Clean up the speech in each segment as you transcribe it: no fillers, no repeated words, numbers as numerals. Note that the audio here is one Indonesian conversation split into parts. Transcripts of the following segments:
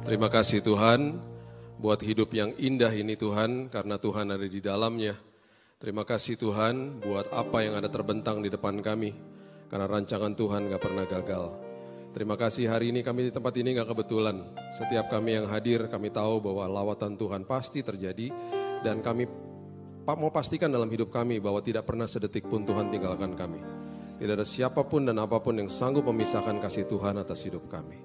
Terima kasih Tuhan buat hidup yang indah ini Tuhan, karena Tuhan ada di dalamnya. Terima kasih Tuhan buat apa yang ada terbentang di depan kami, karena rancangan Tuhan gak pernah gagal. Terima kasih hari ini kami di tempat ini gak kebetulan. Setiap kami yang hadir kami tahu bahwa lawatan Tuhan pasti terjadi, dan kami mau pastikan dalam hidup kami bahwa tidak pernah sedetik pun Tuhan tinggalkan kami. Tidak ada siapapun dan apapun yang sanggup memisahkan kasih Tuhan atas hidup kami.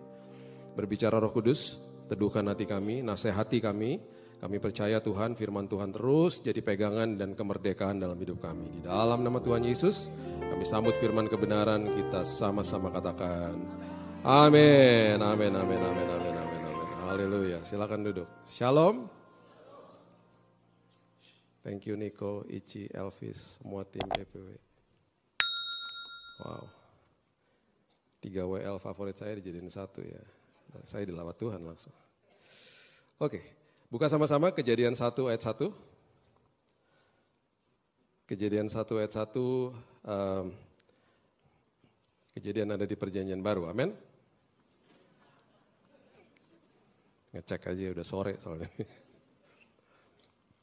Berbicara Roh Kudus, teduhkan hati kami, nasihati kami. Kami percaya Tuhan, firman Tuhan terus jadi pegangan dan kemerdekaan dalam hidup kami. Di dalam nama Tuhan Yesus, kami sambut firman kebenaran, kita sama-sama katakan amin, amin, amin, amin, amin, amin, amin. Haleluya, silakan duduk. Shalom. Thank you Nico, Ici, Elvis, semua tim PPW. Wow, 3 WL favorit saya dijadiin 1 ya. Saya dilawat Tuhan langsung. Oke, buka sama-sama Kejadian 1 ayat 1. Kejadian 1 ayat 1, kejadian ada di perjanjian baru, amin. Ngecek aja udah sore soalnya.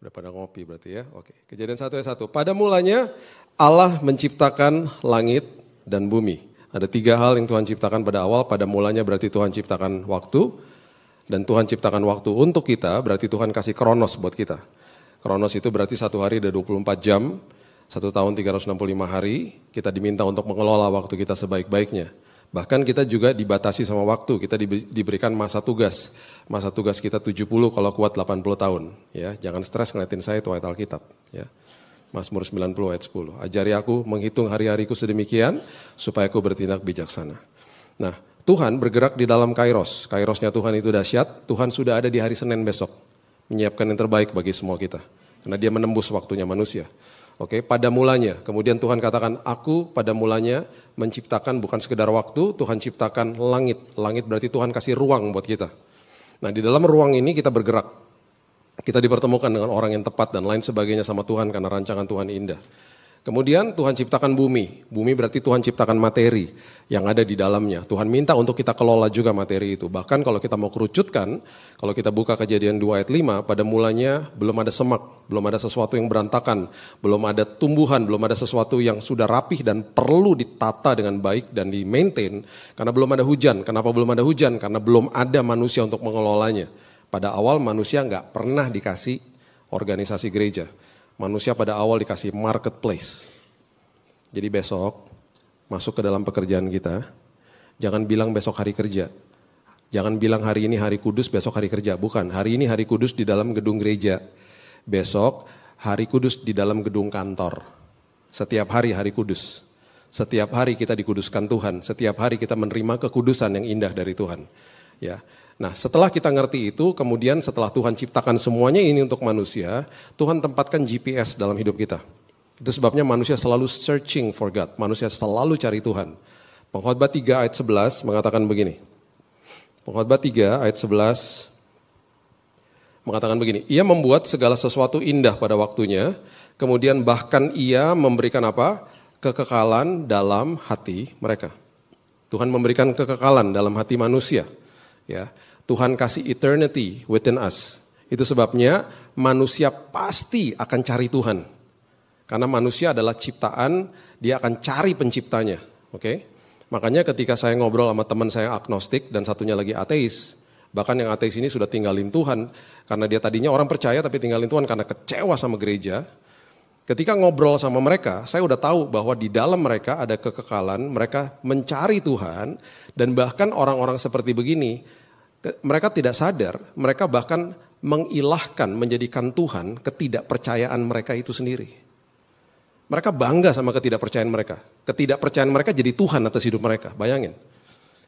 Udah pada ngopi berarti ya, oke. Kejadian 1 ayat 1, pada mulanya Allah menciptakan langit dan bumi. Ada 3 hal yang Tuhan ciptakan pada awal. Pada mulanya berarti Tuhan ciptakan waktu. Dan Tuhan ciptakan waktu untuk kita, berarti Tuhan kasih kronos buat kita. Kronos itu berarti 1 hari ada 24 jam, 1 tahun 365 hari. Kita diminta untuk mengelola waktu kita sebaik-baiknya. Bahkan kita juga dibatasi sama waktu, kita diberikan masa tugas. Masa tugas kita 70, kalau kuat 80 tahun. Ya, jangan stres ngeliatin saya itu ayat Alkitab. Ya. Mazmur 90 ayat 10. Ajari aku menghitung hari-hariku sedemikian supaya aku bertindak bijaksana. Nah, Tuhan bergerak di dalam Kairos. Kairosnya Tuhan itu dahsyat. Tuhan sudah ada di hari Senin besok. Menyiapkan yang terbaik bagi semua kita. Karena dia menembus waktunya manusia. Oke, pada mulanya. Kemudian Tuhan katakan, aku pada mulanya menciptakan bukan sekedar waktu, Tuhan ciptakan langit. Langit berarti Tuhan kasih ruang buat kita. Nah, di dalam ruang ini kita bergerak. Kita dipertemukan dengan orang yang tepat dan lain sebagainya sama Tuhan karena rancangan Tuhan indah. Kemudian Tuhan ciptakan bumi. Bumi berarti Tuhan ciptakan materi yang ada di dalamnya. Tuhan minta untuk kita kelola juga materi itu. Bahkan kalau kita mau kerucutkan, kalau kita buka Kejadian 2 ayat 5, pada mulanya belum ada semak, belum ada sesuatu yang berantakan, belum ada tumbuhan, belum ada sesuatu yang sudah rapih dan perlu ditata dengan baik dan di-maintain. Karena belum ada hujan. Kenapa belum ada hujan? Karena belum ada manusia untuk mengelolanya. Pada awal manusia nggak pernah dikasih organisasi gereja. Manusia pada awal dikasih marketplace. Jadi besok masuk ke dalam pekerjaan kita, jangan bilang besok hari kerja. Jangan bilang hari ini hari kudus, besok hari kerja. Bukan, hari ini hari kudus di dalam gedung gereja. Besok hari kudus di dalam gedung kantor. Setiap hari hari kudus. Setiap hari kita dikuduskan Tuhan. Setiap hari kita menerima kekudusan yang indah dari Tuhan. Ya. Nah, setelah kita ngerti itu, kemudian setelah Tuhan ciptakan semuanya ini untuk manusia, Tuhan tempatkan GPS dalam hidup kita. Itu sebabnya manusia selalu searching for God, manusia selalu cari Tuhan. Pengkhotbah 3 ayat 11 mengatakan begini. Pengkhotbah 3 ayat 11 mengatakan begini, ia membuat segala sesuatu indah pada waktunya, kemudian bahkan ia memberikan apa? Kekekalan dalam hati mereka. Tuhan memberikan kekekalan dalam hati manusia. Ya. Tuhan kasih eternity within us. Itu sebabnya manusia pasti akan cari Tuhan. Karena manusia adalah ciptaan, dia akan cari penciptanya. Oke? Makanya ketika saya ngobrol sama teman saya agnostik dan satunya lagi ateis, bahkan yang ateis ini sudah tinggalin Tuhan, karena dia tadinya orang percaya tapi tinggalin Tuhan karena kecewa sama gereja. Ketika ngobrol sama mereka, saya udah tahu bahwa di dalam mereka ada kekekalan, mereka mencari Tuhan, dan bahkan orang-orang seperti begini, mereka tidak sadar, mereka bahkan mengilahkan, menjadikan Tuhan ketidakpercayaan mereka itu sendiri. Mereka bangga sama ketidakpercayaan mereka. Ketidakpercayaan mereka jadi Tuhan atas hidup mereka, bayangin.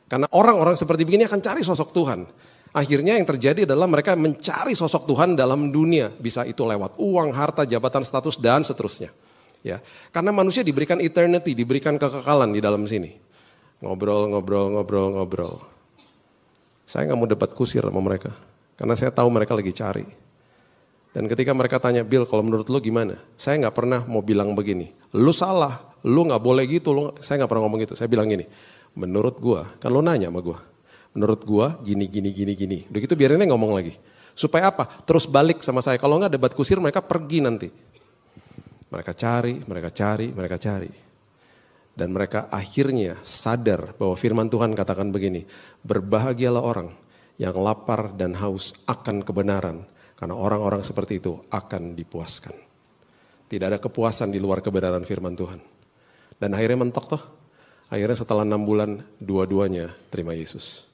Karena orang-orang seperti begini akan cari sosok Tuhan. Akhirnya yang terjadi adalah mereka mencari sosok Tuhan dalam dunia. Bisa itu lewat uang, harta, jabatan, status, dan seterusnya. Ya, karena manusia diberikan eternity, diberikan kekekalan di dalam sini. Ngobrol. Saya nggak mau debat kusir sama mereka, karena saya tahu mereka lagi cari. Dan ketika mereka tanya, Bill, kalau menurut lu gimana? Saya nggak pernah mau bilang begini, lu salah, lu nggak boleh gitu, saya nggak pernah ngomong gitu. Saya bilang gini, menurut gua, kan lu nanya sama gua, Menurut gua gini. Udah gitu biarin dia ngomong lagi. Supaya apa? Terus balik sama saya. Kalau enggak debat kusir mereka pergi nanti. Mereka cari. Dan mereka akhirnya sadar bahwa firman Tuhan katakan begini. Berbahagialah orang yang lapar dan haus akan kebenaran. Karena orang-orang seperti itu akan dipuaskan. Tidak ada kepuasan di luar kebenaran firman Tuhan. Dan akhirnya mentok toh. Akhirnya setelah 6 bulan, dua-duanya terima Yesus.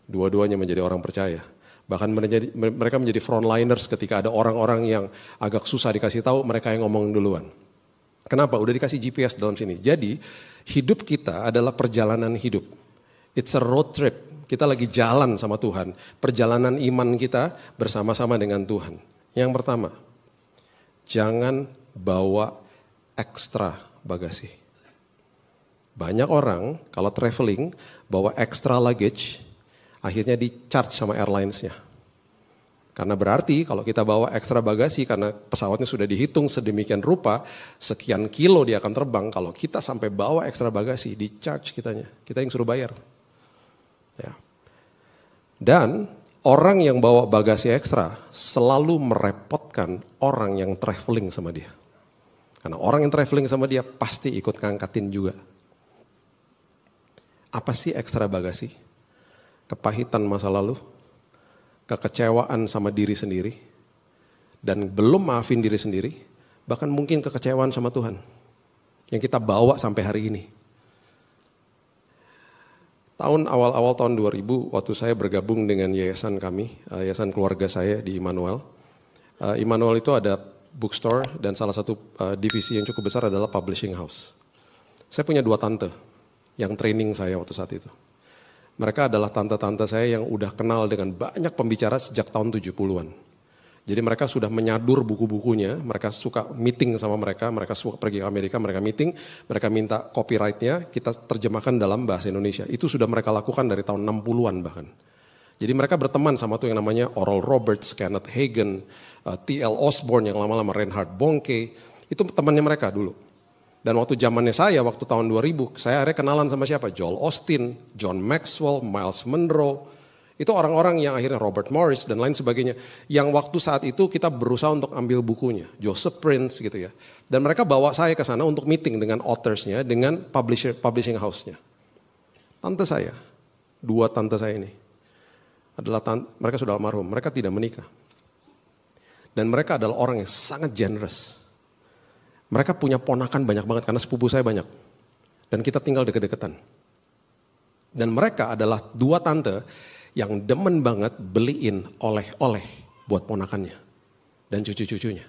Dua-duanya menjadi orang percaya. Bahkan mereka menjadi frontliners ketika ada orang-orang yang agak susah dikasih tahu, mereka yang ngomong duluan. Kenapa? Udah dikasih GPS dalam sini. Jadi, hidup kita adalah perjalanan hidup. It's a road trip. Kita lagi jalan sama Tuhan. Perjalanan iman kita bersama-sama dengan Tuhan. Yang pertama, jangan bawa ekstra bagasi. Banyak orang kalau traveling bawa extra luggage, akhirnya di-charge sama airlines-nya. Karena berarti kalau kita bawa ekstra bagasi karena pesawatnya sudah dihitung sedemikian rupa, sekian kilo dia akan terbang, kalau kita sampai bawa ekstra bagasi, di-charge kitanya. Kita yang suruh bayar. Ya. Dan orang yang bawa bagasi ekstra selalu merepotkan orang yang traveling sama dia. Karena orang yang traveling sama dia pasti ikut ngangkatin juga. Apa sih ekstra bagasi? Kepahitan masa lalu, kekecewaan sama diri sendiri, dan belum maafin diri sendiri, bahkan mungkin kekecewaan sama Tuhan yang kita bawa sampai hari ini. Awal tahun 2000, waktu saya bergabung dengan yayasan kami, yayasan keluarga saya di Immanuel. Immanuel itu ada bookstore dan salah satu divisi yang cukup besar adalah publishing house. Saya punya 2 tante yang training saya waktu saat itu. Mereka adalah tante-tante saya yang udah kenal dengan banyak pembicara sejak tahun 70-an. Jadi mereka sudah menyadur buku-bukunya, mereka suka meeting sama mereka suka pergi ke Amerika, mereka meeting, mereka minta copyright-nya, kita terjemahkan dalam bahasa Indonesia. Itu sudah mereka lakukan dari tahun 60-an bahkan. Jadi mereka berteman sama tuh yang namanya Oral Roberts, Kenneth Hagin, T.L. Osborne yang lama-lama Reinhard Bonnke, itu temannya mereka dulu. Dan waktu zamannya saya, waktu tahun 2000, saya akhirnya kenalan sama siapa? Joel Osteen, John Maxwell, Miles Monroe. Itu orang-orang yang akhirnya Robert Morris dan lain sebagainya. Yang waktu saat itu kita berusaha untuk ambil bukunya. Joseph Prince gitu ya. Dan mereka bawa saya ke sana untuk meeting dengan authors-nya, dengan publishing house-nya. Tante saya, 2 tante saya ini, mereka sudah almarhum, mereka tidak menikah. Dan mereka adalah orang yang sangat generous. Mereka punya ponakan banyak banget karena sepupu saya banyak. Dan kita tinggal deket-deketan. Dan mereka adalah 2 tante yang demen banget beliin oleh-oleh buat ponakannya. Dan cucu-cucunya.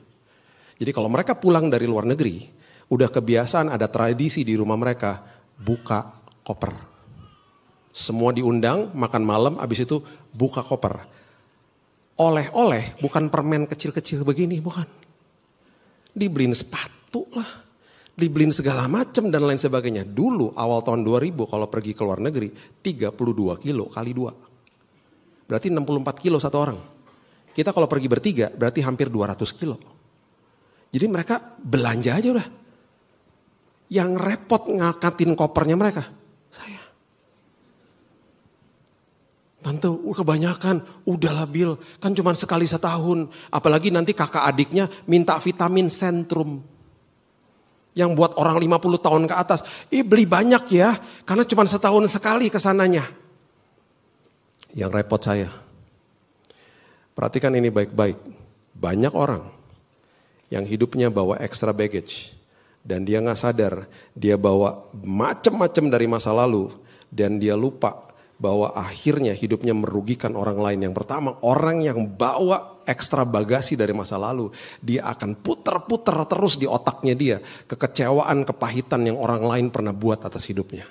Jadi kalau mereka pulang dari luar negeri, udah kebiasaan ada tradisi di rumah mereka buka koper. Semua diundang, makan malam, habis itu buka koper. Oleh-oleh bukan permen kecil-kecil begini, bukan. Dibeliin sepatu lah, dibeliin segala macam dan lain sebagainya. Dulu awal tahun 2000 kalau pergi ke luar negeri 32 kilo kali 2. Berarti 64 kilo satu orang. Kita kalau pergi bertiga berarti hampir 200 kilo. Jadi mereka belanja aja udah. Yang repot ngangkatin kopernya mereka, saya. Tante kebanyakan, udahlah Bill, kan cuma sekali setahun. Apalagi nanti kakak adiknya minta vitamin Centrum. Yang buat orang 50 tahun ke atas. Beli banyak ya, karena cuma setahun sekali kesananya. Yang repot saya. Perhatikan ini baik-baik. Banyak orang yang hidupnya bawa extra baggage. Dan dia gak sadar, dia bawa macam-macam dari masa lalu. Dan dia lupa bahwa akhirnya hidupnya merugikan orang lain. Yang pertama, orang yang bawa ekstra bagasi dari masa lalu, dia akan puter-puter terus di otaknya dia kekecewaan, kepahitan yang orang lain pernah buat atas hidupnya.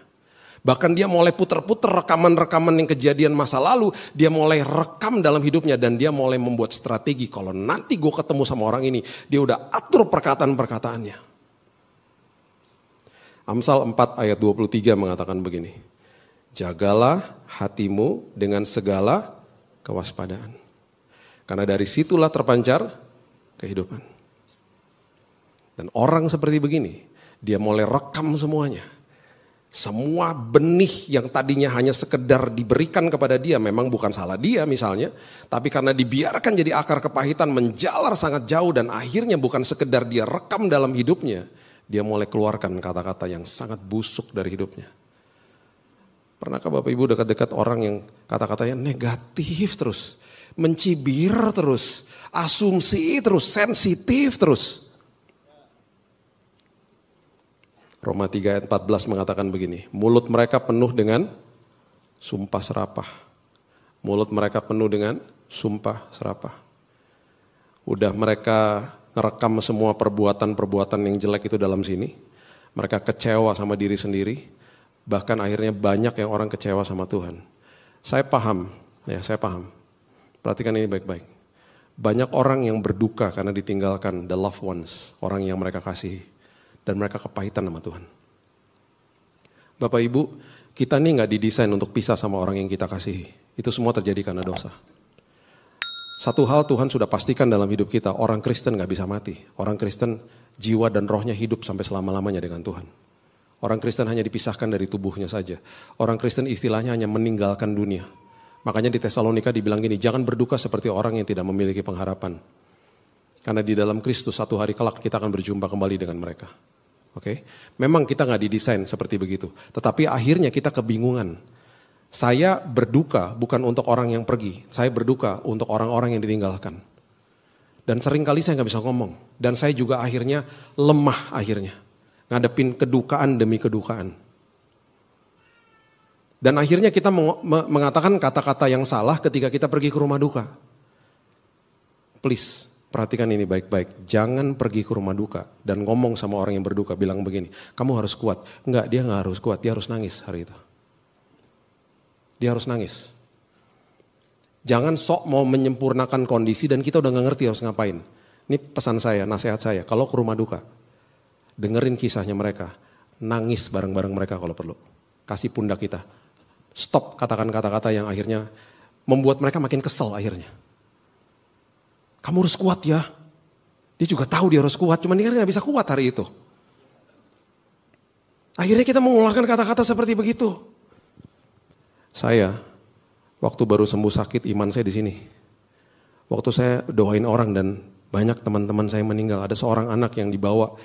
Bahkan dia mulai puter-puter rekaman-rekaman yang kejadian masa lalu, dia mulai rekam dalam hidupnya dan dia mulai membuat strategi. Kalau nanti gue ketemu sama orang ini, dia udah atur perkataan-perkataannya. Amsal 4 ayat 23 mengatakan begini. Jagalah hatimu dengan segala kewaspadaan. Karena dari situlah terpancar kehidupan. Dan orang seperti begini, dia mulai rekam semuanya. Semua benih yang tadinya hanya sekedar diberikan kepada dia, memang bukan salah dia misalnya, tapi karena dibiarkan jadi akar kepahitan menjalar sangat jauh dan akhirnya bukan sekedar dia rekam dalam hidupnya, dia mulai keluarkan kata-kata yang sangat busuk dari hidupnya. Pernahkah Bapak Ibu dekat-dekat orang yang kata-katanya negatif terus, mencibir terus, asumsi terus, sensitif terus? Roma 3 ayat 14 mengatakan begini, mulut mereka penuh dengan sumpah serapah. Mulut mereka penuh dengan sumpah serapah. Udah mereka ngerekam semua perbuatan-perbuatan yang jelek itu dalam sini. Mereka kecewa sama diri sendiri. Bahkan akhirnya banyak yang orang kecewa sama Tuhan. Saya paham. Perhatikan ini baik-baik. Banyak orang yang berduka karena ditinggalkan the loved ones, orang yang mereka kasihi. Dan mereka kepahitan sama Tuhan. Bapak Ibu, kita nih gak didesain untuk pisah sama orang yang kita kasihi. Itu semua terjadi karena dosa. Satu hal Tuhan sudah pastikan dalam hidup kita, orang Kristen gak bisa mati. Orang Kristen jiwa dan rohnya hidup sampai selama-lamanya dengan Tuhan. Orang Kristen hanya dipisahkan dari tubuhnya saja. Orang Kristen istilahnya hanya meninggalkan dunia. Makanya di Tesalonika dibilang gini, jangan berduka seperti orang yang tidak memiliki pengharapan. Karena di dalam Kristus satu hari kelak kita akan berjumpa kembali dengan mereka. Oke, memang kita nggak didesain seperti begitu. Tetapi akhirnya kita kebingungan. Saya berduka bukan untuk orang yang pergi. Saya berduka untuk orang-orang yang ditinggalkan. Dan seringkali saya nggak bisa ngomong. Dan saya juga akhirnya lemah akhirnya. Ngadepin kedukaan demi kedukaan. Dan akhirnya kita mengatakan kata-kata yang salah ketika kita pergi ke rumah duka. Please. Perhatikan ini baik-baik, jangan pergi ke rumah duka dan ngomong sama orang yang berduka, bilang begini, kamu harus kuat. Enggak, dia gak harus kuat, dia harus nangis hari itu. Dia harus nangis. Jangan sok mau menyempurnakan kondisi dan kita udah gak ngerti harus ngapain. Ini pesan saya, nasihat saya, kalau ke rumah duka, dengerin kisahnya mereka, nangis bareng-bareng mereka kalau perlu. Kasih pundak kita, stop katakan kata-kata yang akhirnya membuat mereka makin kesel akhirnya. Kamu harus kuat ya. Dia juga tahu dia harus kuat, cuman dia gak bisa kuat hari itu. Akhirnya kita mengeluarkan kata-kata seperti begitu. Saya, waktu baru sembuh sakit, iman saya di sini. Waktu saya doain orang dan banyak teman-teman saya meninggal. Ada seorang anak yang dibawa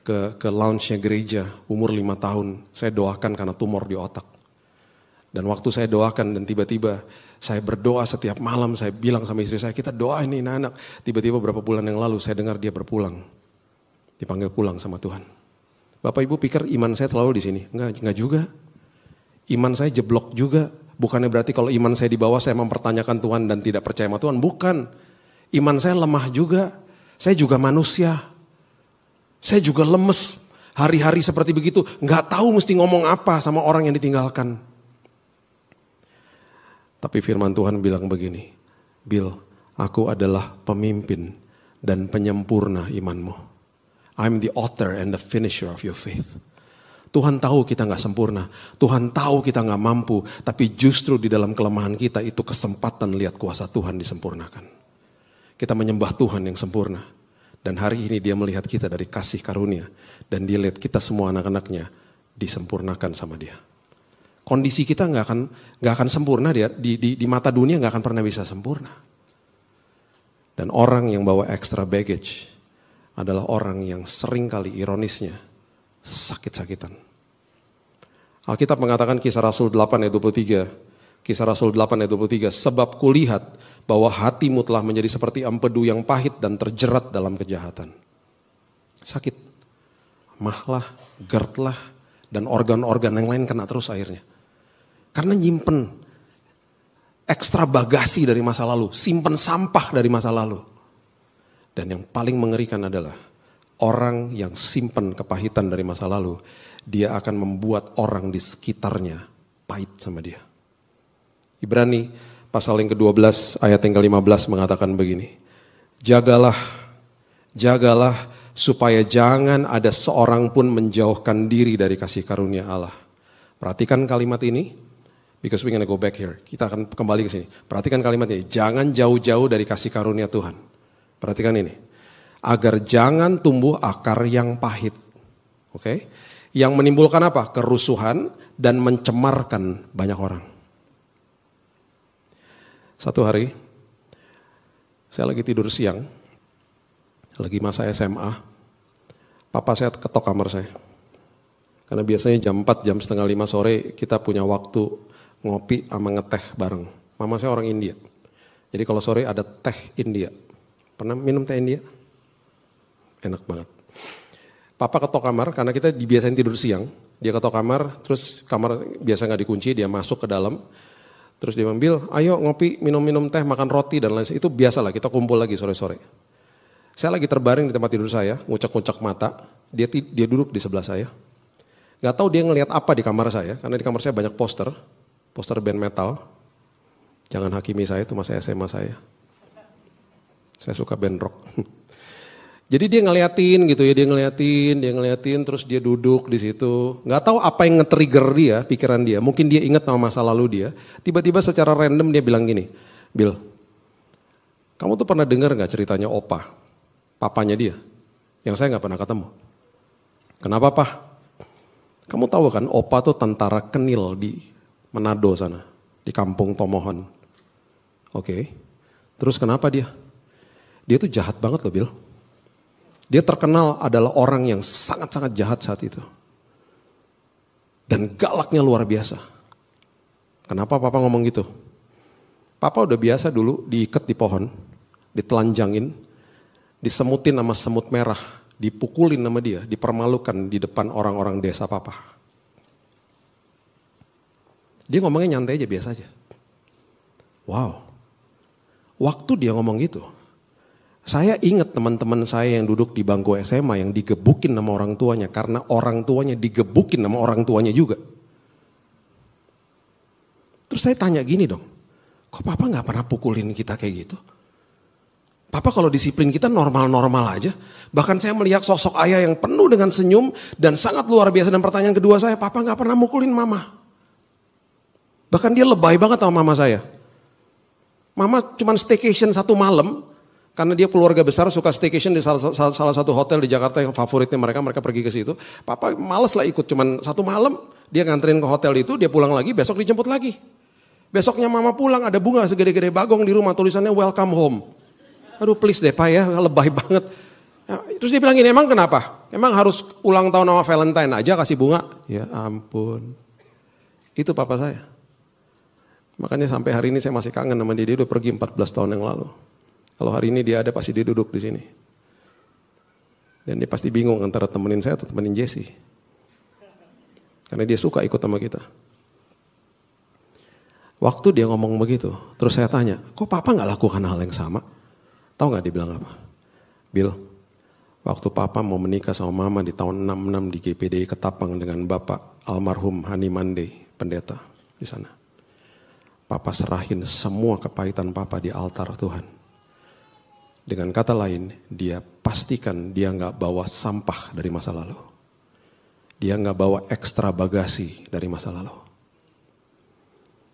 ke lounge-nya gereja, umur 5 tahun. Saya doakan karena tumor di otak. Dan waktu saya doakan dan tiba-tiba saya berdoa setiap malam, saya bilang sama istri saya, kita doain ini anak. Tiba-tiba beberapa bulan yang lalu saya dengar dia berpulang. Dipanggil pulang sama Tuhan. Bapak Ibu pikir iman saya selalu di sini? Enggak juga. Iman saya jeblok juga. Bukannya berarti kalau iman saya di bawah saya mempertanyakan Tuhan dan tidak percaya sama Tuhan. Bukan. Iman saya lemah juga. Saya juga manusia. Saya juga lemes. Hari-hari seperti begitu. Enggak tahu mesti ngomong apa sama orang yang ditinggalkan. Tapi firman Tuhan bilang begini, Bill, aku adalah pemimpin dan penyempurna imanmu. I'm the author and the finisher of your faith. Tuhan tahu kita gak sempurna, Tuhan tahu kita gak mampu, tapi justru di dalam kelemahan kita itu kesempatan lihat kuasa Tuhan disempurnakan. Kita menyembah Tuhan yang sempurna. Dan hari ini dia melihat kita dari kasih karunia. Dan dia lihat kita semua anak-anaknya disempurnakan sama dia. Kondisi kita nggak akan sempurna dia di mata dunia nggak akan pernah bisa sempurna. Dan orang yang bawa extra baggage adalah orang yang sering kali ironisnya sakit-sakitan. Alkitab mengatakan Kisah Rasul 8 ayat 23, Kisah Rasul 8 ayat 23, sebab kulihat bahwa hatimu telah menjadi seperti empedu yang pahit dan terjerat dalam kejahatan. Sakit, mahlah, GERD lah, dan organ-organ yang lain kena terus akhirnya. Karena nyimpen ekstra bagasi dari masa lalu, simpen sampah dari masa lalu. Dan yang paling mengerikan adalah orang yang simpen kepahitan dari masa lalu, dia akan membuat orang di sekitarnya pahit sama dia. Ibrani pasal yang ke-12 ayat yang ke-15 mengatakan begini, jagalah supaya jangan ada seorang pun menjauhkan diri dari kasih karunia Allah. Perhatikan kalimat ini. Because we're gonna go back here. Kita akan kembali ke sini. Perhatikan kalimat ini. Jangan jauh-jauh dari kasih karunia Tuhan. Perhatikan ini. Agar jangan tumbuh akar yang pahit. Oke? Yang menimbulkan apa? Kerusuhan dan mencemarkan banyak orang. Satu hari, saya lagi tidur siang, lagi masa SMA, papa saya ketok kamar saya. Karena biasanya jam 4, jam setengah 5 sore kita punya waktu ngopi sama ngeteh bareng. Mama saya orang India. Jadi kalau sore ada teh India. Pernah minum teh India? Enak banget. Papa ketok kamar karena kita dibiasain tidur siang. Dia ketok kamar, terus kamar biasa gak dikunci, dia masuk ke dalam. Terus dia ambil, ayo ngopi, minum-minum teh, makan roti dan lain-lain. Itu biasalah, kita kumpul lagi sore-sore. Saya lagi terbaring di tempat tidur saya, ngucek-ngucek mata. Dia duduk di sebelah saya. Gak tahu dia ngelihat apa di kamar saya, karena di kamar saya banyak poster band metal. Jangan hakimi saya, itu masa SMA saya. Saya suka band rock. Jadi dia ngeliatin gitu ya, dia ngeliatin, terus dia duduk di situ. Gak tahu apa yang nge-trigger dia, pikiran dia. Mungkin dia ingat sama masa lalu dia. Tiba-tiba secara random dia bilang gini, Bill, kamu tuh pernah dengar gak ceritanya Opa, papanya dia, yang saya gak pernah ketemu. Kenapa Pak? Kamu tahu kan Opa tuh tentara Kenil di Manado sana, di kampung Tomohon. Oke. Terus kenapa dia? Dia tuh jahat banget loh Bill. Dia terkenal adalah orang yang sangat-sangat jahat saat itu. Dan galaknya luar biasa. Kenapa Papa ngomong gitu? Papa udah biasa dulu diikat di pohon, ditelanjangin, disemutin sama semut merah, dipukulin sama dia, dipermalukan di depan orang-orang desa Papa. Dia ngomongnya nyantai aja, biasa aja. Wow. Waktu dia ngomong gitu, saya ingat teman-teman saya yang duduk di bangku SMA yang digebukin sama orang tuanya karena orang tuanya digebukin sama orang tuanya juga. Terus saya tanya gini dong, kok Papa gak pernah pukulin kita kayak gitu? Papa kalau disiplin kita normal-normal aja. Bahkan saya melihat sosok ayah yang penuh dengan senyum dan sangat luar biasa. Dan pertanyaan kedua saya, Papa gak pernah mukulin Mama. Bahkan dia lebay banget sama Mama saya. Mama cuma staycation 1 malam, karena dia keluarga besar suka staycation di salah satu hotel di Jakarta yang favoritnya mereka pergi ke situ. Papa males lah ikut, cuman 1 malam dia nganterin ke hotel itu, dia pulang lagi, besok dijemput lagi. Besoknya Mama pulang ada bunga segede-gede bagong di rumah, tulisannya welcome home. Aduh please deh Pak ya, lebay banget. Ya, terus dia bilang gini, emang kenapa? Emang harus ulang tahun sama Valentine aja kasih bunga? Ya ampun. Itu Papa saya. Makanya sampai hari ini saya masih kangen sama dia udah pergi 14 tahun yang lalu. Kalau hari ini dia ada pasti dia duduk di sini. Dan dia pasti bingung antara temenin saya atau temenin Jesse. Karena dia suka ikut sama kita. Waktu dia ngomong begitu, terus saya tanya, kok Papa gak lakukan hal yang sama? Tahu gak dia bilang apa? Bill, waktu Papa mau menikah sama Mama di tahun 66 di GPDI Ketapang dengan Bapak almarhum Hani Mande, pendeta di sana. Papa serahin semua kepahitan Papa di altar Tuhan. Dengan kata lain, dia pastikan dia gak bawa sampah dari masa lalu. Dia gak bawa ekstra bagasi dari masa lalu.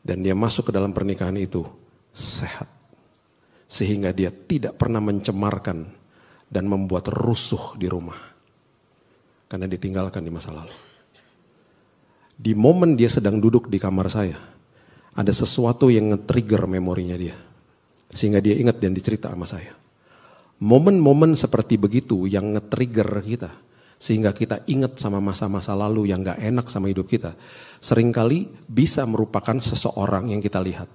Dan dia masuk ke dalam pernikahan itu sehat. Sehingga dia tidak pernah mencemarkan dan membuat rusuh di rumah. Karena ditinggalkan di masa lalu. Di momen dia sedang duduk di kamar saya, ada sesuatu yang nge-trigger memorinya dia. Sehingga dia ingat dan dicerita sama saya. Momen-momen seperti begitu yang nge-trigger kita. Sehingga kita ingat sama masa-masa lalu yang gak enak sama hidup kita. Seringkali bisa merupakan seseorang yang kita lihat.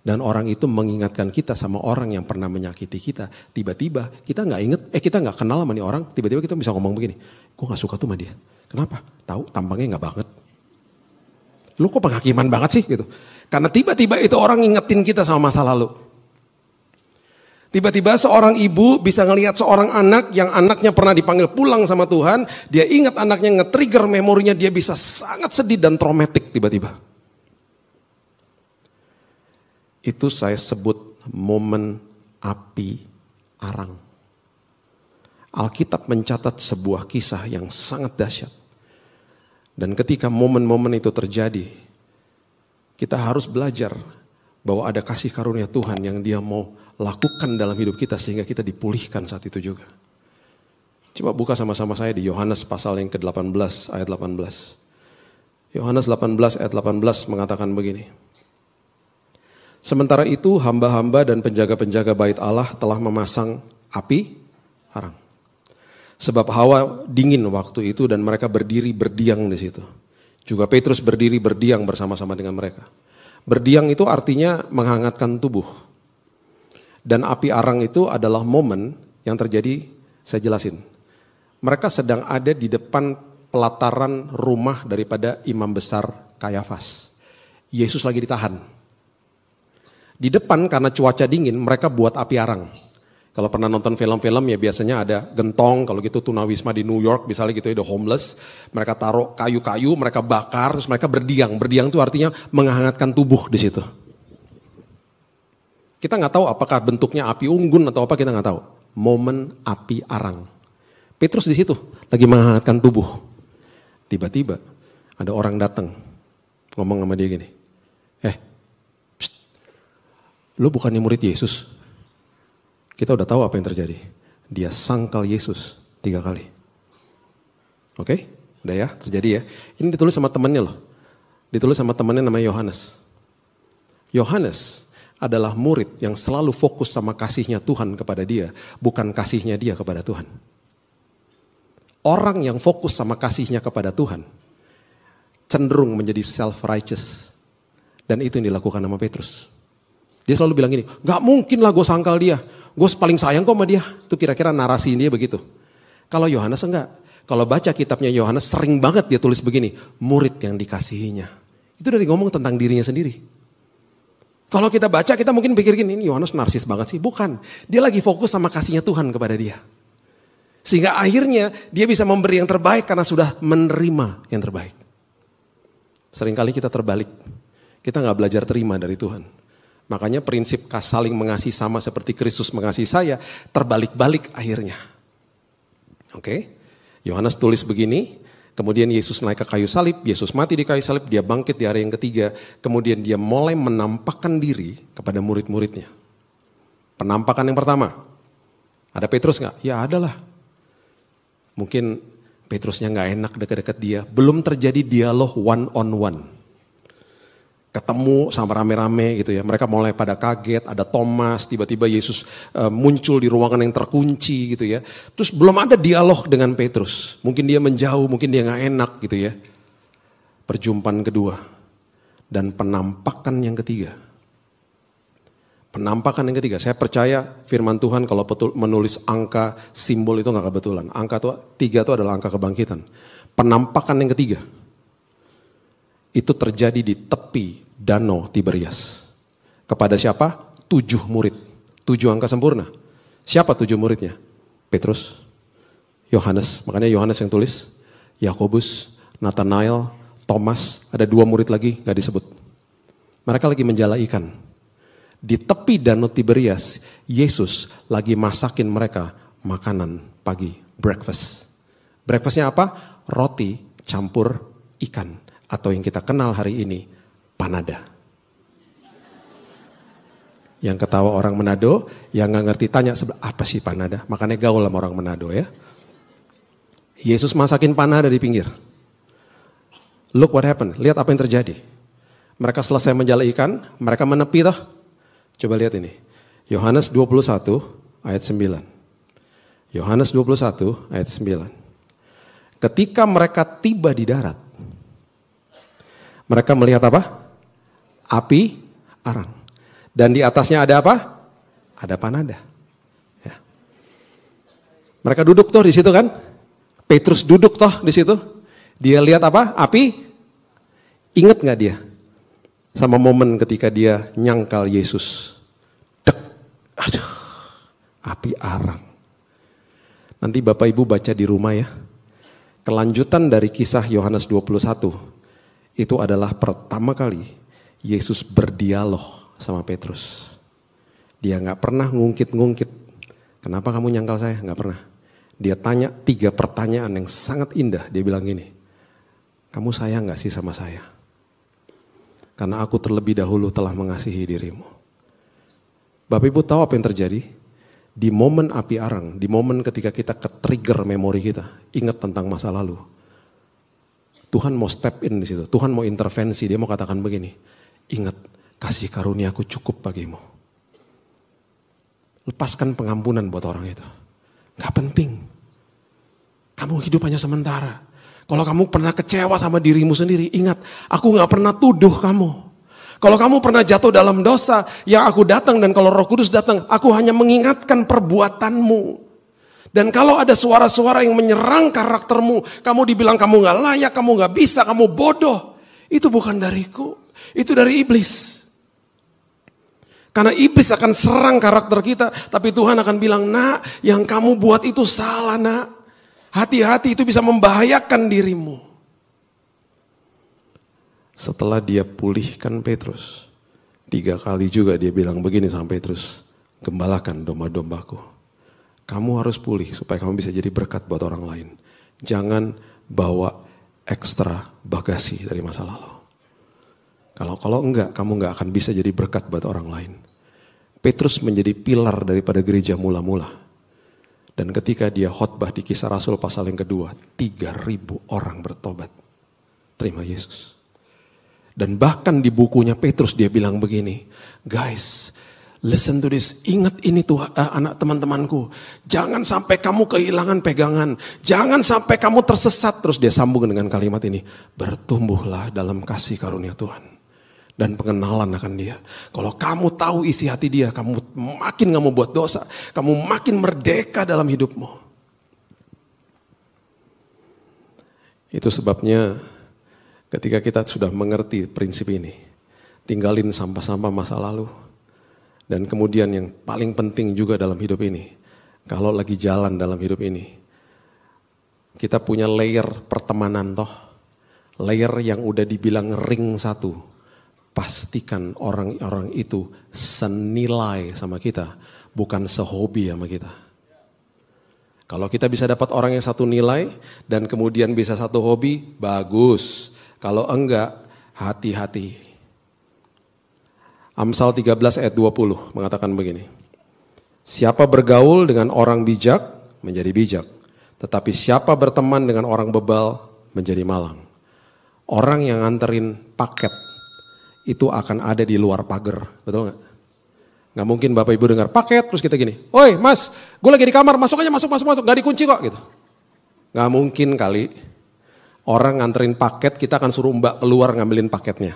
Dan orang itu mengingatkan kita sama orang yang pernah menyakiti kita. Tiba-tiba kita gak ingat, kita gak kenal sama nih orang. Tiba-tiba kita bisa ngomong begini, gue gak suka tuh sama dia. Kenapa? Tahu tampangnya gak banget. Lu kok penghakiman banget sih gitu. Karena tiba-tiba itu orang ngingetin kita sama masa lalu. Tiba-tiba seorang ibu bisa ngelihat seorang anak yang anaknya pernah dipanggil pulang sama Tuhan. Dia ingat anaknya nge-trigger memorinya, dia bisa sangat sedih dan traumatik tiba-tiba. Itu saya sebut momen api arang. Alkitab mencatat sebuah kisah yang sangat dahsyat. Dan ketika momen-momen itu terjadi, kita harus belajar bahwa ada kasih karunia Tuhan yang dia mau lakukan dalam hidup kita sehingga kita dipulihkan saat itu juga. Coba buka sama-sama saya di Yohanes pasal yang ke-18 ayat 18. Yohanes 18 ayat 18 mengatakan begini. Sementara itu hamba-hamba dan penjaga-penjaga bait Allah telah memasang api arang. Sebab hawa dingin waktu itu dan mereka berdiri berdiam di situ. Juga Petrus berdiri berdiam bersama-sama dengan mereka. Berdiam itu artinya menghangatkan tubuh. Dan api arang itu adalah momen yang terjadi, saya jelasin. Mereka sedang ada di depan pelataran rumah daripada imam besar Kayafas. Yesus lagi ditahan. Di depan karena cuaca dingin mereka buat api arang. Kalau pernah nonton film-film ya biasanya ada gentong, kalau gitu tunawisma di New York misalnya gitu ya, the homeless. Mereka taruh kayu-kayu, mereka bakar, terus mereka berdiam. Berdiam itu artinya menghangatkan tubuh di situ. Kita nggak tahu apakah bentuknya api unggun atau apa, kita nggak tahu. Momen api arang. Petrus di situ lagi menghangatkan tubuh. Tiba-tiba ada orang datang ngomong sama dia gini, lu bukannya murid Yesus? Kita udah tahu apa yang terjadi. Dia sangkal Yesus 3 kali. Oke? Udah ya, terjadi ya. Ini ditulis sama temannya loh. Ditulis sama temannya namanya Yohanes. Yohanes adalah murid yang selalu fokus sama kasihnya Tuhan kepada dia, bukan kasihnya dia kepada Tuhan. Orang yang fokus sama kasihnya kepada Tuhan cenderung menjadi self-righteous. Dan itu yang dilakukan sama Petrus. Dia selalu bilang gini, gak mungkin lah gue sangkal dia. Gue paling sayang kok sama dia. Itu kira-kira narasi dia begitu. Kalau Yohanes enggak. Kalau baca kitabnya Yohanes sering banget dia tulis begini, murid yang dikasihinya. Itu dari ngomong tentang dirinya sendiri. Kalau kita baca kita mungkin pikir gini, ini Yohanes narsis banget sih. Bukan, dia lagi fokus sama kasihnya Tuhan kepada dia. Sehingga akhirnya dia bisa memberi yang terbaik karena sudah menerima yang terbaik. Seringkali kita terbalik. Kita gak belajar terima dari Tuhan. Makanya prinsip saling mengasihi sama seperti Kristus mengasihi saya, terbalik-balik akhirnya. Oke? Yohanes tulis begini, kemudian Yesus naik ke kayu salib, Yesus mati di kayu salib, dia bangkit di hari yang ketiga, kemudian dia mulai menampakkan diri kepada murid-muridnya. Penampakan yang pertama, ada Petrus gak? Ya ada lah. Mungkin Petrusnya gak enak dekat-dekat dia, belum terjadi dialog one on one. Ketemu sama rame-rame gitu ya, mereka mulai pada kaget, ada Thomas, tiba-tiba Yesus muncul di ruangan yang terkunci gitu ya. Terus belum ada dialog dengan Petrus, mungkin dia menjauh, mungkin dia gak enak gitu ya. Perjumpaan kedua dan penampakan yang ketiga. Penampakan yang ketiga, saya percaya firman Tuhan kalau menulis angka simbol itu gak kebetulan. Angka 3 itu adalah angka kebangkitan. Penampakan yang ketiga, itu terjadi di tepi Danau Tiberias. Kepada siapa? 7 murid. 7 angka sempurna. Siapa 7 muridnya? Petrus, Yohanes, makanya Yohanes yang tulis. Yakobus, Nathanael, Thomas, ada 2 murid lagi gak disebut. Mereka lagi menjala ikan. Di tepi Danau Tiberias, Yesus lagi masakin mereka makanan pagi, breakfast. Breakfastnya apa? Roti campur ikan. Atau yang kita kenal hari ini, panada. Yang ketawa orang Manado, yang gak ngerti tanya apa sih panada? Makanya gaul sama orang Manado ya. Yesus masakin panada di pinggir. Look what happened, lihat apa yang terjadi. Mereka selesai menjala ikan, mereka menepi toh. Coba lihat ini, Yohanes 21 ayat 9. Yohanes 21 ayat 9. Ketika mereka tiba di darat, mereka melihat apa? Api arang. Dan di atasnya ada apa? Ada panada. Ya. Mereka duduk toh di situ kan? Petrus duduk toh di situ. Dia lihat apa? Api. Ingat nggak dia? Sama momen ketika dia nyangkal Yesus. Dek. Aduh. Api arang. Nanti Bapak Ibu baca di rumah ya. Kelanjutan dari kisah Yohanes 21. Itu adalah pertama kali Yesus berdialog sama Petrus. Dia gak pernah ngungkit-ngungkit. Kenapa kamu nyangkal saya? Gak pernah. Dia tanya 3 pertanyaan yang sangat indah. Dia bilang gini, kamu sayang gak sih sama saya? Karena aku terlebih dahulu telah mengasihi dirimu. Bapak Ibu tahu apa yang terjadi? Di momen api arang, di momen ketika kita ke-trigger memori kita, ingat tentang masa lalu. Tuhan mau step in di situ, Tuhan mau intervensi, dia mau katakan begini, ingat kasih karuniaku cukup bagimu. Lepaskan pengampunan buat orang itu. Gak penting. Kamu hidup hanya sementara. Kalau kamu pernah kecewa sama dirimu sendiri, ingat aku gak pernah tuduh kamu. Kalau kamu pernah jatuh dalam dosa, ya aku datang dan kalau Roh Kudus datang, aku hanya mengingatkan perbuatanmu. Dan kalau ada suara-suara yang menyerang karaktermu, kamu dibilang kamu gak layak, kamu gak bisa, kamu bodoh. Itu bukan dariku, itu dari iblis. Karena iblis akan serang karakter kita, tapi Tuhan akan bilang, nak, yang kamu buat itu salah, nak. Hati-hati, itu bisa membahayakan dirimu. Setelah dia pulihkan Petrus, 3 kali juga dia bilang begini sama Petrus, gembalakan domba-dombaku. Kamu harus pulih supaya kamu bisa jadi berkat buat orang lain. Jangan bawa ekstra bagasi dari masa lalu. Kalau enggak, kamu enggak akan bisa jadi berkat buat orang lain. Petrus menjadi pilar daripada gereja mula-mula. Dan ketika dia khotbah di Kisah Rasul pasal yang kedua, 3.000 orang bertobat. Terima Yesus. Dan bahkan di bukunya Petrus dia bilang begini, guys, listen to this, ingat ini tuh anak teman-temanku, jangan sampai kamu kehilangan pegangan, jangan sampai kamu tersesat. Terus dia sambung dengan kalimat ini, bertumbuhlah dalam kasih karunia Tuhan dan pengenalan akan dia. Kalau kamu tahu isi hati dia, kamu makin gak mau buat dosa, kamu makin merdeka dalam hidupmu. Itu sebabnya ketika kita sudah mengerti prinsip ini, tinggalin sampah-sampah masa lalu. Dan kemudian yang paling penting juga dalam hidup ini, kalau lagi jalan dalam hidup ini, kita punya layer pertemanan toh. Layer yang udah dibilang ring 1. Pastikan orang-orang itu senilai sama kita, bukan sehobi sama kita. Kalau kita bisa dapat orang yang satu nilai dan kemudian bisa satu hobi, bagus. Kalau enggak, hati-hati. Amsal 13 ayat 20 mengatakan begini. Siapa bergaul dengan orang bijak, menjadi bijak. Tetapi siapa berteman dengan orang bebal, menjadi malang. Orang yang nganterin paket, itu akan ada di luar pagar. Betul gak? Gak mungkin Bapak Ibu dengar paket, terus kita gini. Oi mas, gue lagi di kamar, masuk aja, masuk. Gak dikunci kok gitu. Gak mungkin kali. Orang nganterin paket, kita akan suruh mbak keluar ngambilin paketnya.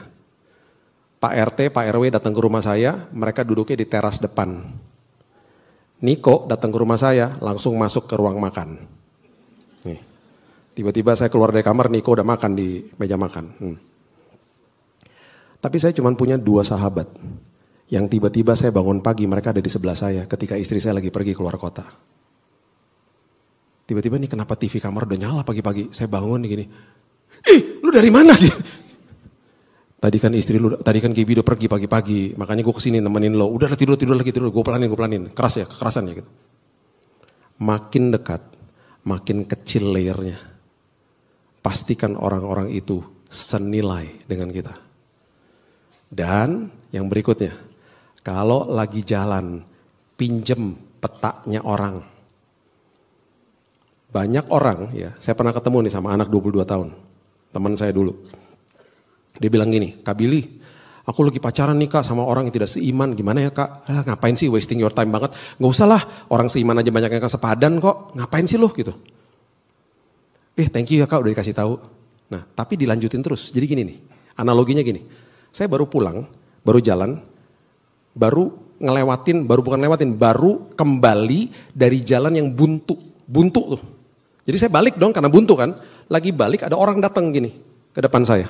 Pak RT, Pak RW datang ke rumah saya, mereka duduknya di teras depan. Niko datang ke rumah saya, langsung masuk ke ruang makan. Nih. Tiba-tiba saya keluar dari kamar, Niko udah makan di meja makan. Tapi saya cuma punya 2 sahabat. Yang tiba-tiba saya bangun pagi, mereka ada di sebelah saya ketika istri saya lagi pergi keluar kota. Tiba-tiba nih kenapa TV kamar udah nyala pagi-pagi. Saya bangun nih gini. Lu dari mana? Tadi kan Gibi udah pergi pagi-pagi. Makanya gue kesini nemenin lo. Udah tidur lagi. Gue pelanin. Keras ya, kekerasan ya gitu. Makin dekat, makin kecil layernya. Pastikan orang-orang itu senilai dengan kita. Dan yang berikutnya, kalau lagi jalan, pinjem petanya orang. Banyak orang, ya, saya pernah ketemu nih sama anak 22 tahun, teman saya dulu. Dia bilang gini, Kak Billy, aku lagi pacaran nih Kak sama orang yang tidak seiman, gimana ya Kak? Ngapain sih wasting your time banget? Gak usah lah, orang seiman aja banyak yang sepadan kok, ngapain sih lu gitu. Thank you ya Kak udah dikasih tahu. Nah tapi dilanjutin terus, jadi gini nih, analoginya gini. Saya baru pulang, baru jalan, baru kembali dari jalan yang buntu tuh. Jadi saya balik dong karena buntu kan. Lagi balik ada orang datang gini ke depan saya.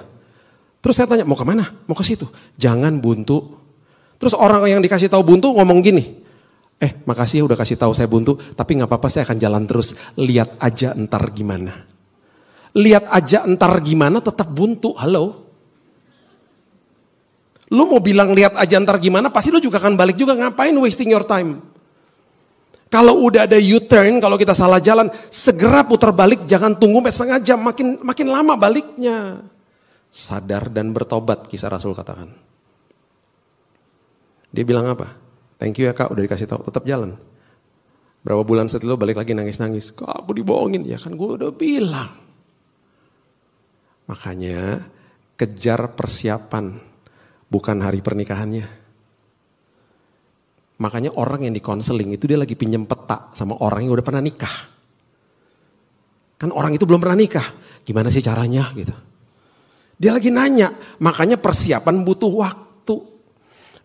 Terus saya tanya mau kemana? Mau ke situ. Jangan buntu. Terus orang yang dikasih tahu buntu ngomong gini. Makasih ya udah kasih tahu saya buntu. Tapi gak apa-apa saya akan jalan terus. Lihat aja entar gimana. Lihat aja entar gimana tetap buntu. Halo. Lu mau bilang lihat aja entar gimana. Pasti lu juga akan balik juga. Ngapain wasting your time? Kalau udah ada U-turn, kalau kita salah jalan, segera putar balik, jangan tunggu setengah jam, makin lama baliknya. Sadar dan bertobat, Kisah Rasul katakan. Dia bilang apa? Thank you ya Kak, udah dikasih tahu, tetap jalan. Berapa bulan setelah itu balik lagi nangis-nangis. Kok aku dibohongin? Ya kan gue udah bilang. Makanya kejar persiapan, bukan hari pernikahannya. Makanya orang yang di konseling itu dia lagi pinjem peta sama orang yang udah pernah nikah. Kan orang itu belum pernah nikah. Gimana sih caranya gitu. Dia lagi nanya, makanya persiapan butuh waktu.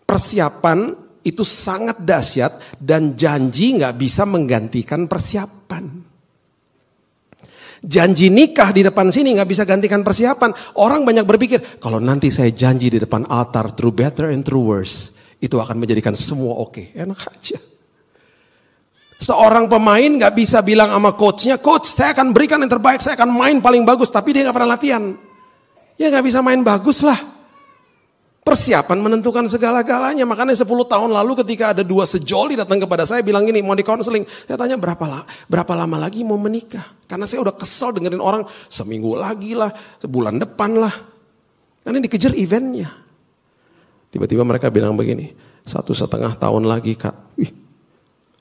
Persiapan itu sangat dahsyat dan janji gak bisa menggantikan persiapan. Janji nikah di depan sini gak bisa gantikan persiapan. Orang banyak berpikir, kalau nanti saya janji di depan altar through better and through worse, itu akan menjadikan semua oke. Enak aja. Seorang pemain gak bisa bilang sama coachnya, coach saya akan berikan yang terbaik, saya akan main paling bagus, tapi dia gak pernah latihan. Ya gak bisa main bagus lah. Persiapan menentukan segala-galanya. Makanya 10 tahun lalu ketika ada 2 sejoli datang kepada saya bilang gini, mau di konseling. Saya tanya berapa lama lagi mau menikah? Karena saya udah kesel dengerin orang seminggu lagi lah, sebulan depan lah. Karena dikejar eventnya. Tiba-tiba mereka bilang begini, 1,5 tahun lagi kak. Wih,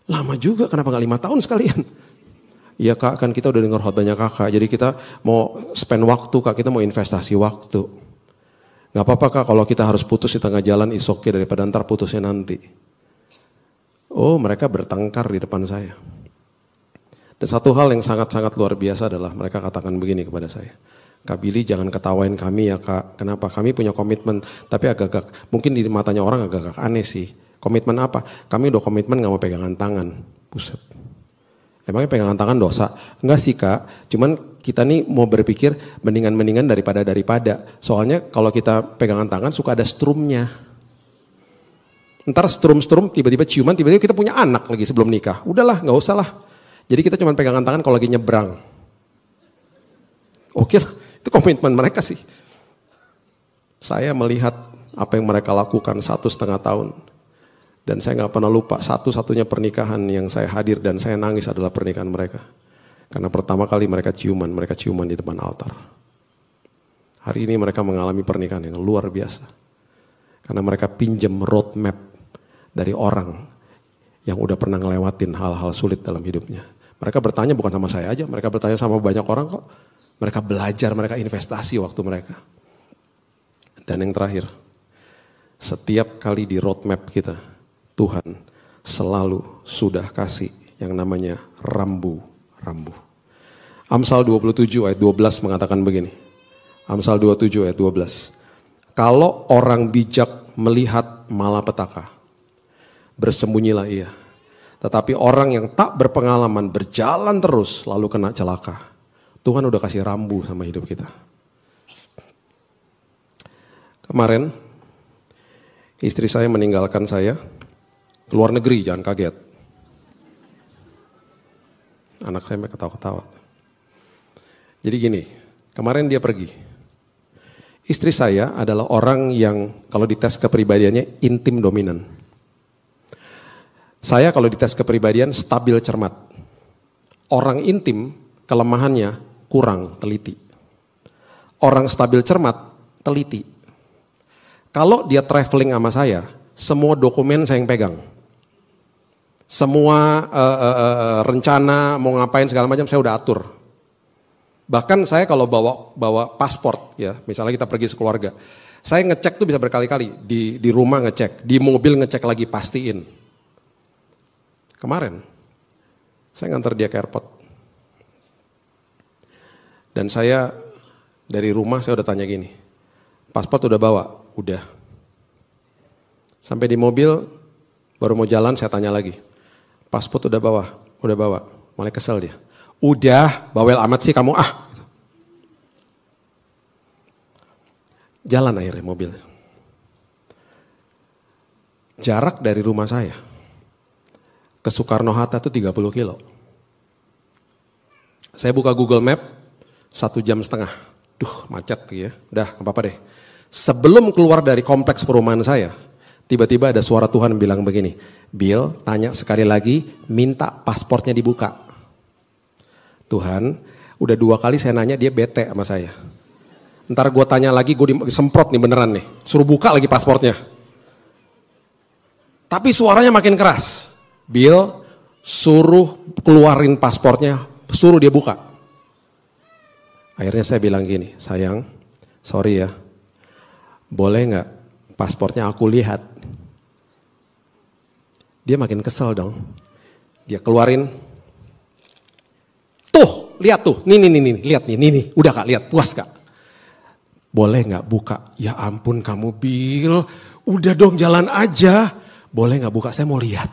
lama juga, kenapa gak 5 tahun sekalian? Iya kak, kan kita udah dengar khotbahnya kakak, jadi kita mau spend waktu kak, kita mau investasi waktu. Gak apa-apa kak kalau kita harus putus di tengah jalan, is okay daripada ntar putusnya nanti. Oh mereka bertengkar di depan saya. Dan satu hal yang sangat-sangat luar biasa adalah mereka katakan begini kepada saya. Kak Billy jangan ketawain kami ya kak, kenapa? Kami punya komitmen, tapi agak-agak, mungkin di matanya orang agak-agak aneh sih. Komitmen apa? Kami udah komitmen gak mau pegangan tangan. Buset. Emangnya pegangan tangan dosa? Enggak sih kak, cuman kita nih mau berpikir mendingan-mendingan daripada. Soalnya kalau kita pegangan tangan suka ada strumnya. Ntar strum tiba-tiba ciuman, tiba-tiba kita punya anak lagi sebelum nikah. Udahlah gak usah lah. Jadi kita cuma pegangan tangan kalau lagi nyebrang. Oke lah, itu komitmen mereka sih. Saya melihat apa yang mereka lakukan 1,5 tahun. Dan saya gak pernah lupa, satu-satunya pernikahan yang saya hadir dan saya nangis adalah pernikahan mereka. Karena pertama kali mereka ciuman di depan altar. Hari ini mereka mengalami pernikahan yang luar biasa. Karena mereka pinjam roadmap dari orang yang udah pernah ngelewatin hal-hal sulit dalam hidupnya. Mereka bertanya bukan sama saya aja, mereka bertanya sama banyak orang kok. Mereka belajar, mereka investasi waktu mereka. Dan yang terakhir, setiap kali di roadmap kita, Tuhan selalu sudah kasih yang namanya rambu. Amsal 27 ayat 12 mengatakan begini. Amsal 27 ayat 12. Kalau orang bijak melihat malapetaka, bersembunyilah ia. Tetapi orang yang tak berpengalaman berjalan terus lalu kena celaka. Tuhan udah kasih rambu sama hidup kita. Kemarin istri saya meninggalkan saya. Keluar negeri, jangan kaget. Anak saya ketawa-ketawa. Jadi gini, kemarin dia pergi. Istri saya adalah orang yang kalau dites kepribadiannya intim dominan. Saya kalau dites kepribadian stabil cermat. Orang intim kelemahannya kurang teliti. Orang stabil cermat teliti. Kalau dia traveling sama saya, semua dokumen saya yang pegang. Semua rencana mau ngapain segala macam saya udah atur. Bahkan saya kalau bawa paspor ya, misalnya kita pergi sekeluarga, saya ngecek tuh bisa berkali-kali di rumah ngecek, di mobil ngecek lagi pastiin. Kemarin saya nganter dia ke airport dan saya dari rumah saya udah tanya gini, paspor udah bawa? Udah. Sampai di mobil baru mau jalan saya tanya lagi. Paspor udah bawa? Udah bawa. Mulai kesel dia. Udah, bawel amat sih kamu ah. Jalan akhirnya mobil. Jarak dari rumah saya ke Soekarno-Hatta itu 30 kilo. Saya buka Google Map 1,5 jam. Duh macet ya. Udah gak apa-apa deh. Sebelum keluar dari kompleks perumahan saya, tiba-tiba ada suara Tuhan bilang begini, Bill tanya sekali lagi, minta pasportnya dibuka. Tuhan, udah 2 kali saya nanya dia bete sama saya. Ntar gue tanya lagi, gue disemprot nih beneran nih, suruh buka lagi pasportnya. Tapi suaranya makin keras, Bill suruh keluarin paspornya, suruh dia buka. Akhirnya saya bilang gini, sayang, sorry ya, boleh gak paspornya aku lihat? Dia makin kesel dong. Dia keluarin, tuh, lihat tuh, nih, lihat nih, udah Kak, lihat, puas Kak? Boleh gak buka? Ya ampun kamu Bill, udah dong jalan aja. Boleh gak buka? Saya mau lihat.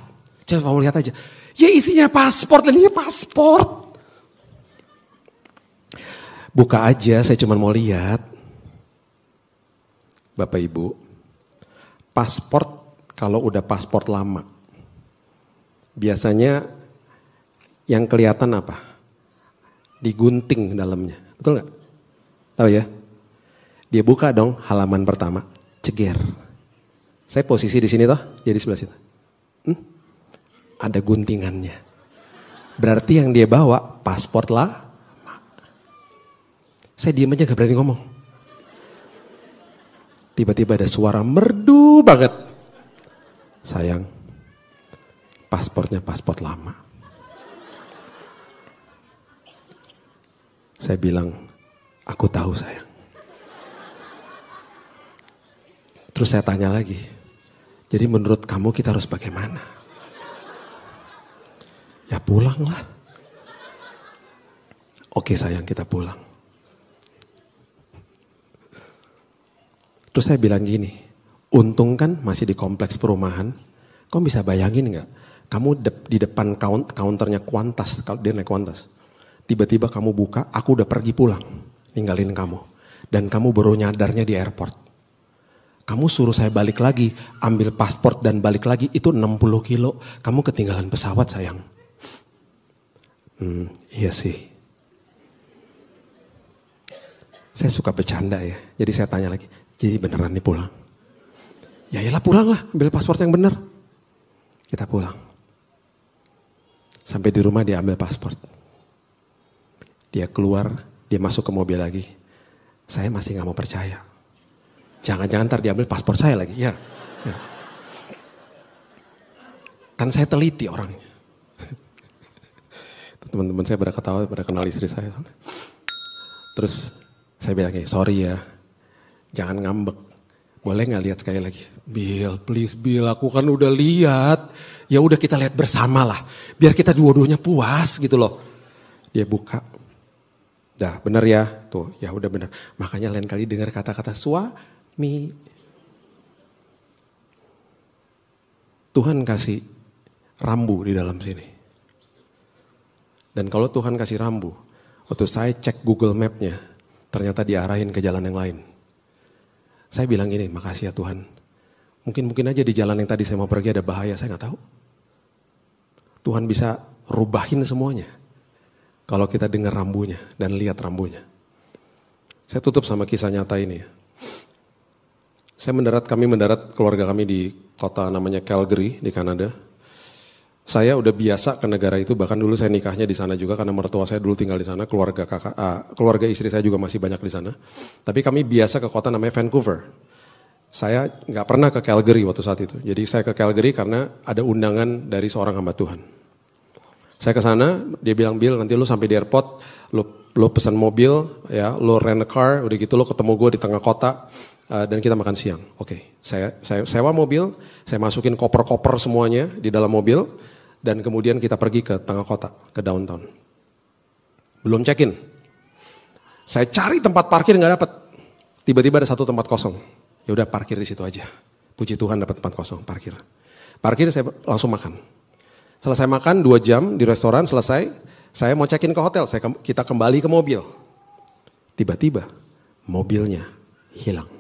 Coba mau lihat aja. Ya isinya paspor, ini paspor. Buka aja, saya cuma mau lihat. Bapak Ibu, paspor kalau udah paspor lama, biasanya yang kelihatan apa? Digunting dalamnya, betul gak? Tahu ya? Dia buka dong halaman pertama, ceger. Saya posisi di sini toh, jadi sebelah situ. Ada guntingannya. Berarti yang dia bawa paspor lah. Saya diem aja gak berani ngomong. Tiba-tiba ada suara merdu banget. Sayang, paspornya paspor lama. Saya bilang, aku tahu sayang. Terus saya tanya lagi, jadi menurut kamu kita harus bagaimana? Ya pulanglah. Oke sayang, kita pulang. Terus saya bilang gini, untung kan masih di kompleks perumahan, kamu bisa bayangin gak? Kamu di depan counternya Qantas, kalau dia naik Qantas. Tiba-tiba kamu buka, aku udah pergi pulang, ninggalin kamu. Dan kamu baru nyadarnya di airport. Kamu suruh saya balik lagi, ambil paspor dan balik lagi, itu 60 kilo. Kamu ketinggalan pesawat sayang. Iya sih. Saya suka bercanda ya, jadi saya tanya lagi. Jadi beneran nih pulang? Ya iyalah pulang lah, ambil paspor yang bener. Kita pulang. Sampai di rumah dia ambil paspor. Dia keluar, dia masuk ke mobil lagi. Saya masih gak mau percaya. Jangan-jangan ntar diambil paspor saya lagi. Ya. Kan saya teliti orangnya. Teman-teman saya pada ketawa, pada kenal istri saya. Terus saya bilang gini, sorry ya. Jangan ngambek. Boleh gak lihat sekali lagi? Bill, please Bill, aku kan udah lihat. Ya udah kita lihat bersama lah. Biar kita dua-duanya puas gitu loh. Dia buka. Dah bener ya? Tuh ya udah bener. Makanya lain kali dengar kata-kata suami. Tuhan kasih rambu di dalam sini. Dan kalau Tuhan kasih rambu. Waktu saya cek Google Map-nya. Ternyata diarahin ke jalan yang lain. Saya bilang ini, makasih ya Tuhan. Mungkin aja di jalan yang tadi saya mau pergi ada bahaya, saya gak tahu. Tuhan bisa rubahin semuanya. Kalau kita dengar rambunya dan lihat rambunya. Saya tutup sama kisah nyata ini. Kami mendarat keluarga kami di kota namanya Calgary di Kanada. Saya udah biasa ke negara itu, bahkan dulu saya nikahnya di sana juga karena mertua saya dulu tinggal di sana, keluarga istri saya juga masih banyak di sana. Tapi kami biasa ke kota namanya Vancouver. Saya nggak pernah ke Calgary waktu saat itu. Jadi saya ke Calgary karena ada undangan dari seorang hamba Tuhan. Saya ke sana, dia bilang, Bill nanti lu sampai di airport, lu pesan mobil, ya, lu rent a car, udah gitu lu ketemu gue di tengah kota. Dan kita makan siang. Oke, saya sewa mobil, saya masukin koper-koper semuanya di dalam mobil. Dan kemudian kita pergi ke tengah kota, ke downtown. Belum check-in. Saya cari tempat parkir gak dapat. Tiba-tiba ada satu tempat kosong. Ya udah parkir di situ aja. Puji Tuhan dapat tempat kosong, parkir. Parkir saya langsung makan. Selesai makan 2 jam di restoran, selesai. Saya mau check-in ke hotel, kita kembali ke mobil. Tiba-tiba mobilnya hilang.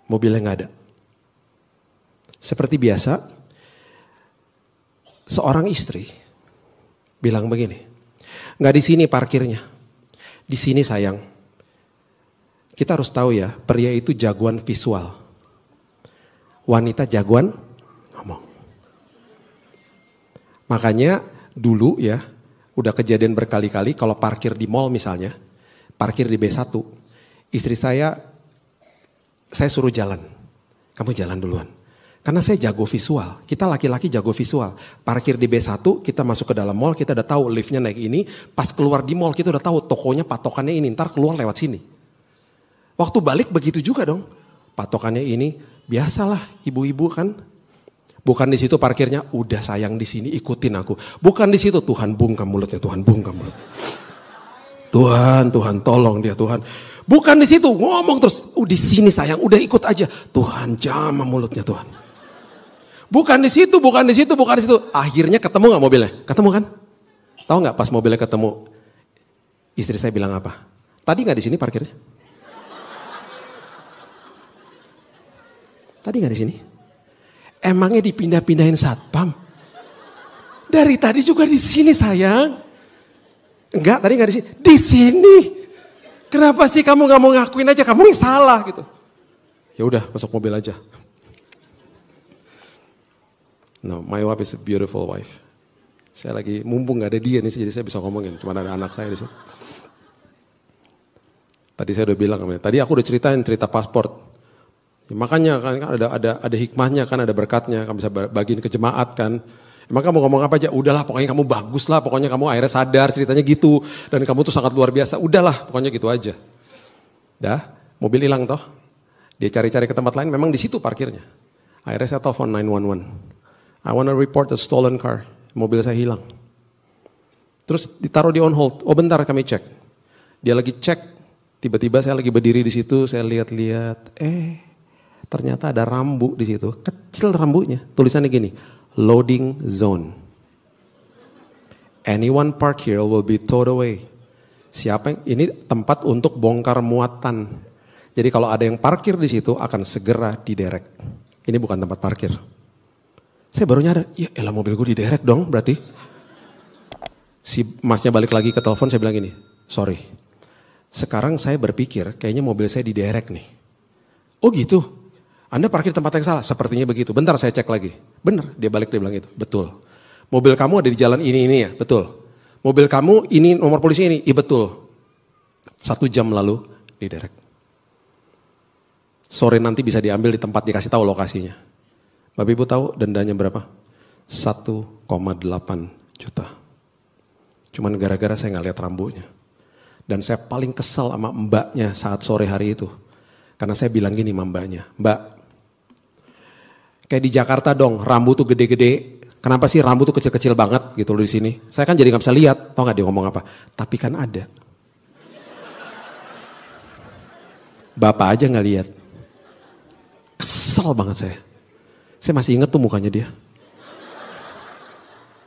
Mobilnya gak ada. Seperti biasa, seorang istri bilang begini, gak di sini parkirnya, di sini sayang. Kita harus tahu ya, pria itu jagoan visual, wanita jagoan ngomong. Makanya dulu ya, udah kejadian berkali-kali kalau parkir di mall misalnya, parkir di B1, istri saya suruh jalan, kamu jalan duluan. Karena saya jago visual, kita laki-laki jago visual. Parkir di B1, kita masuk ke dalam mall, kita udah tahu liftnya naik ini. Pas keluar di mall, kita udah tahu tokonya patokannya ini, ntar keluar lewat sini. Waktu balik begitu juga dong. Patokannya ini, biasalah ibu-ibu kan. Bukan di situ parkirnya, udah sayang di sini ikutin aku. Bukan di situ, Tuhan bungkam mulutnya, Tuhan bungkam mulutnya. Tuhan tolong dia Tuhan. Bukan di situ, ngomong terus, di sini sayang, udah ikut aja. Tuhan jamah mulutnya Tuhan. Bukan di situ, bukan di situ, bukan di situ. Akhirnya ketemu gak mobilnya? Ketemu kan? Tahu gak pas mobilnya ketemu, istri saya bilang apa? Tadi gak di sini parkirnya? Tadi gak di sini? Emangnya dipindah-pindahin satpam? Dari tadi juga di sini sayang. Enggak, tadi gak di sini. Di sini. Kenapa sih kamu gak mau ngakuin aja? Kamu yang salah gitu. Ya udah, masuk mobil aja. No, my wife is a beautiful wife. Saya lagi mumpung gak ada dia nih, jadi saya bisa ngomongin. Cuma ada anak saya di sini. Tadi saya udah bilang, tadi aku udah ceritain cerita paspor. Ya, makanya kan ada hikmahnya kan, ada berkatnya, kamu bisa bagiin ke jemaat kan. Emang kamu ngomong apa aja? Udahlah, pokoknya kamu bagus lah, pokoknya kamu akhirnya sadar ceritanya gitu. Dan kamu tuh sangat luar biasa, udahlah, pokoknya gitu aja. Dah, mobil hilang toh. Dia cari-cari ke tempat lain, memang di situ parkirnya. Akhirnya saya telepon 911. I want to report a stolen car. Mobil saya hilang. Terus ditaruh di on hold. Oh bentar kami cek. Dia lagi cek. Tiba-tiba saya lagi berdiri di situ. Saya lihat-lihat. Ternyata ada rambu di situ. Kecil rambunya. Tulisannya gini. Loading zone. Anyone park here will be towed away. Siapa yang ini tempat untuk bongkar muatan. Jadi kalau ada yang parkir di situ akan segera diderek. Ini bukan tempat parkir. Saya baru nyadar, ya elah mobil gue diderek dong berarti. Si masnya balik lagi ke telepon, saya bilang gini, sorry. Sekarang saya berpikir kayaknya mobil saya diderek nih. Oh gitu, Anda parkir tempat yang salah, sepertinya begitu. Bentar saya cek lagi, bener dia balik dia bilang gitu, betul. Mobil kamu ada di jalan ini ya, betul. Mobil kamu ini nomor polisi ini, iya betul. 1 jam lalu diderek. Sore nanti bisa diambil di tempat dikasih tahu lokasinya. Bapak Ibu tahu dendanya berapa? 1,8 juta. Cuman gara-gara saya nggak lihat rambunya. Dan saya paling kesal sama mbaknya saat sore hari itu. Karena saya bilang gini sama mbaknya, Mbak, kayak di Jakarta dong, rambu tuh gede-gede. Kenapa sih rambu tuh kecil-kecil banget gitu loh di sini? Saya kan jadi nggak bisa lihat, tau nggak dia ngomong apa? Tapi kan ada. Bapak aja nggak lihat. Kesel banget saya. Saya masih ingat tuh mukanya dia.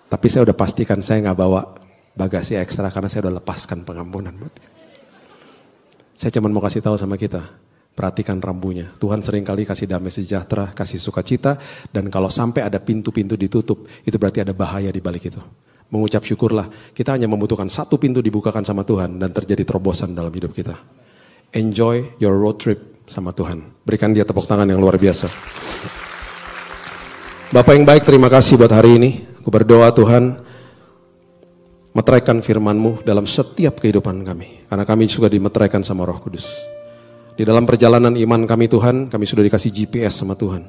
Tapi saya udah pastikan saya gak bawa bagasi ekstra karena saya udah lepaskan pengampunan buat dia. Saya cuma mau kasih tahu sama kita, perhatikan rambunya. Tuhan seringkali kasih damai sejahtera, kasih sukacita, dan kalau sampai ada pintu-pintu ditutup, itu berarti ada bahaya di balik itu. Mengucap syukurlah, kita hanya membutuhkan 1 pintu dibukakan sama Tuhan dan terjadi terobosan dalam hidup kita. Enjoy your road trip sama Tuhan. Berikan dia tepuk tangan yang luar biasa. Bapak yang baik, terima kasih buat hari ini. Aku berdoa Tuhan, meteraikan firman-Mu dalam setiap kehidupan kami. Karena kami juga dimeteraikan sama Roh Kudus. Di dalam perjalanan iman kami Tuhan, kami sudah dikasih GPS sama Tuhan.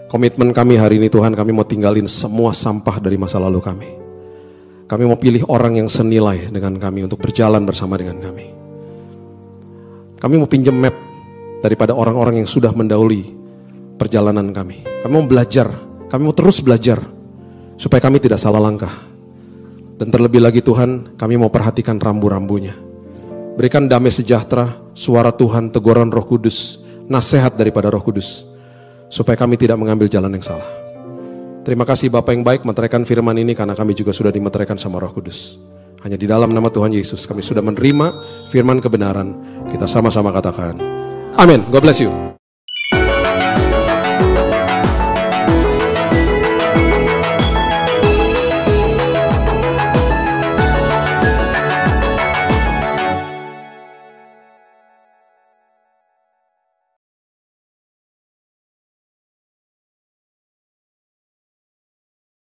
Komitmen kami hari ini Tuhan, kami mau tinggalin semua sampah dari masa lalu kami. Kami mau pilih orang yang senilai dengan kami untuk berjalan bersama dengan kami. Kami mau pinjam map daripada orang-orang yang sudah mendahului perjalanan kami. Kami mau belajar. Kami mau terus belajar supaya kami tidak salah langkah. Dan terlebih lagi Tuhan, kami mau perhatikan rambu-rambunya. Berikan damai sejahtera, suara Tuhan, teguran Roh Kudus, nasihat daripada Roh Kudus. Supaya kami tidak mengambil jalan yang salah. Terima kasih Bapak yang baik meteraikan firman ini karena kami juga sudah dimeteraikan sama Roh Kudus. Hanya di dalam nama Tuhan Yesus kami sudah menerima firman kebenaran. Kita sama-sama katakan, amin. God bless you.